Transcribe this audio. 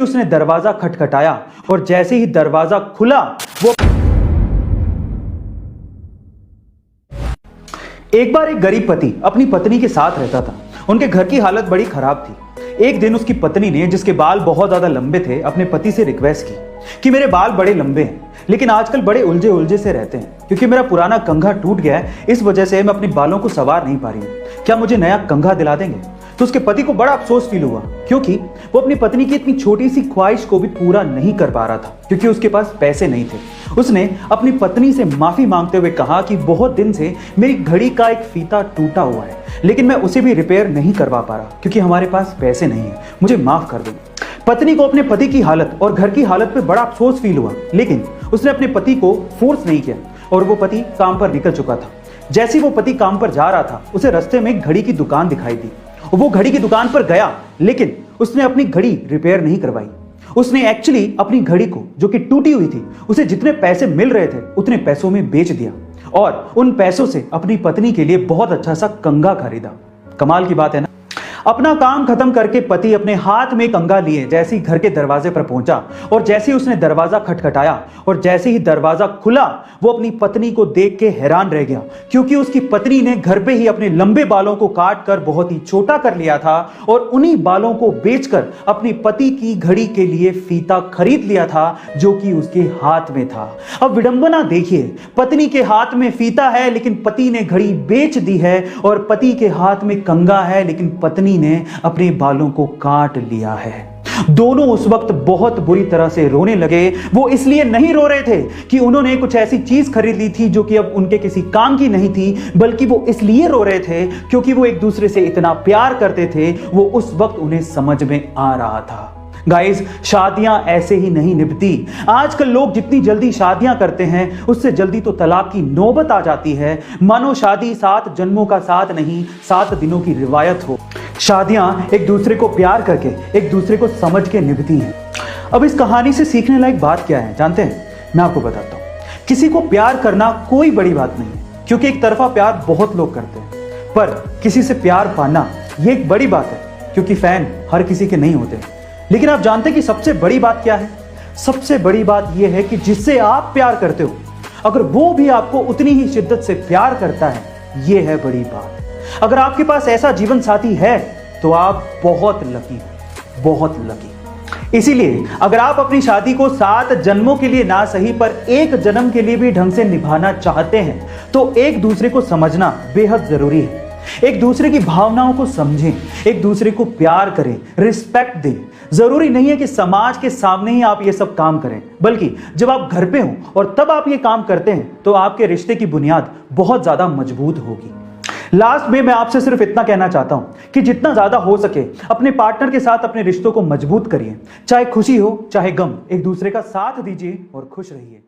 उसने दरवाजा खटखटाया और जैसे ही दरवाजा खुला वो एक बार एक गरीब पति अपनी पत्नी के साथ रहता था। उनके घर की हालत बड़ी खराब थी। एक दिन उसकी पत्नी ने, जिसके बाल बहुत ज्यादा लंबे थे, अपने पति से रिक्वेस्ट की कि मेरे बाल बड़े लंबे हैं लेकिन आजकल बड़े उलझे उलझे से रहते हैं क्योंकि मेरा पुराना कंघा टूट गया है, इस वजह से मैं अपने बालों को संवार नहीं पा रही हूँ। क्या मुझे नया कंघा दिला देंगे? तो उसके पति को बड़ा अफसोस फील हुआ क्योंकि वो अपनी पत्नी की इतनी छोटी सी ख्वाहिश को भी पूरा नहीं कर पा रहा था क्योंकि उसके पास पैसे नहीं थे। उसने अपनी पत्नी से माफी मांगते हुए कहा कि बहुत दिन से मेरी घड़ी का एक फीता टूटा हुआ है लेकिन मैं उसे भी रिपेयर नहीं करवा पा रहा क्योंकि हमारे पास पैसे नहीं है, मुझे माफ कर दो। पत्नी को अपने पति की हालत और घर की हालत पे बड़ा अफसोस फील हुआ लेकिन उसने अपने पति को फोर्स नहीं किया और वो पति काम पर निकल चुका था। जैसे ही वो पति काम पर जा रहा था उसे रास्ते में एक घड़ी की दुकान दिखाई दी। वो घड़ी की दुकान पर गया लेकिन उसने अपनी घड़ी रिपेयर नहीं करवाई। उसने एक्चुअली अपनी घड़ी को, जो कि टूटी हुई थी, उसे जितने पैसे मिल रहे थे उतने पैसों में बेच दिया और उन पैसों से अपनी पत्नी के लिए बहुत अच्छा सा कंघा खरीदा। कमाल की बात है ना। अपना काम खत्म करके पति अपने हाथ में कंघा लिए जैसे ही घर के दरवाजे पर पहुंचा और जैसे ही उसने दरवाजा खटखटाया और जैसे ही दरवाजा खुला वो अपनी पत्नी को देख के हैरान रह गया क्योंकि उसकी पत्नी ने घर पे ही अपने लंबे बालों को काट कर बहुत ही छोटा कर लिया था और उन्हीं बालों को बेचकर अपनी पति की घड़ी के लिए फीता खरीद लिया था जो कि उसके हाथ में था। अब विडंबना देखिए, पत्नी के हाथ में फीता है लेकिन पति ने घड़ी बेच दी है और पति के हाथ में कंघा है लेकिन पत्नी ने अपने बालों को काट लिया है। दोनों उस वक्त बहुत बुरी तरह से रोने लगे। वो इसलिए नहीं रो रहे थे कि उन्होंने कुछ ऐसी चीज खरीद ली थी जो कि अब उनके किसी काम की नहीं थी, बल्कि वो इसलिए रो रहे थे क्योंकि वो एक दूसरे से इतना प्यार करते थे। वो उस वक्त उन्हें समझ में आ रहा था। गाइस, शादियां ऐसे ही नहीं निभती। आजकल लोग जितनी जल्दी शादियां करते हैं उससे जल्दी तो तलाक की नौबत आ जाती है। मानो शादी 7 जन्मों का साथ नहीं 7 दिनों की रिवायत हो। शादियां एक दूसरे को प्यार करके, एक दूसरे को समझ के निभती हैं। अब इस कहानी से सीखने लायक बात क्या है जानते हैं? मैं आपको बताता हूं। किसी को प्यार करना कोई बड़ी बात नहीं है क्योंकि एक तरफा प्यार बहुत लोग करते हैं, पर किसी से प्यार पाना यह एक बड़ी बात है क्योंकि फैन हर किसी के नहीं होते। लेकिन आप जानते हैं कि सबसे बड़ी बात क्या है? सबसे बड़ी बात यह है कि जिससे आप प्यार करते हो अगर वो भी आपको उतनी ही शिद्दत से प्यार करता है, यह है बड़ी बात। अगर आपके पास ऐसा जीवन साथी है तो आप बहुत लकी हो, बहुत लकी। इसीलिए अगर आप अपनी शादी को 7 जन्मों के लिए ना सही पर 1 जन्म के लिए भी ढंग से निभाना चाहते हैं तो एक दूसरे को समझना बेहद जरूरी है। एक दूसरे की भावनाओं को समझें, एक दूसरे को प्यार करें, रिस्पेक्ट दें। जरूरी नहीं है कि समाज के सामने ही आप ये सब काम करें, बल्कि जब आप घर पे हो और तब आप ये काम करते हैं तो आपके रिश्ते की बुनियाद बहुत ज्यादा मजबूत होगी। लास्ट में मैं आपसे सिर्फ इतना कहना चाहता हूं कि जितना ज्यादा हो सके अपने पार्टनर के साथ अपने रिश्तों को मजबूत करिए। चाहे खुशी हो चाहे गम, एक दूसरे का साथ दीजिए और खुश रहिए।